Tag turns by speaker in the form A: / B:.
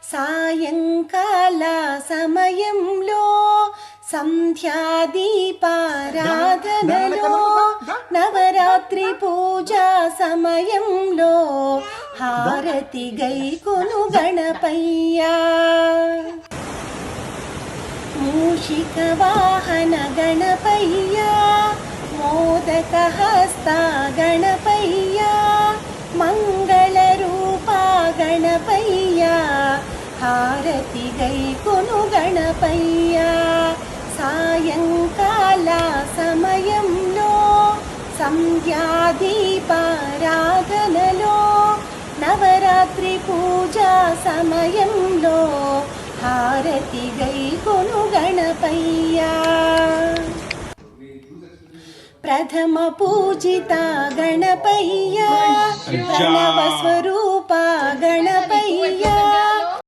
A: సాయంకాల సమయంలో సంధ్యాదీపారాధనలో నవరాత్రి పూజా సమయంలో హారతి గైకొను గణపయ్యా మూషిక వాహన గణపయ్యా మోదక హస్త గణపయ్యా మంగళ రూప గణపయ్యా హారతి గైకొను గణపయ్యా సాయంకాల సమయంలో సంధ్యాదీపారాధనలో నవరాత్రి పూజా సమయంలో హారతి గైకొను గణపయ్యా ప్రథమ పూజిత గణపయ్యా ప్రణవ స్వరూప గణపయ్యా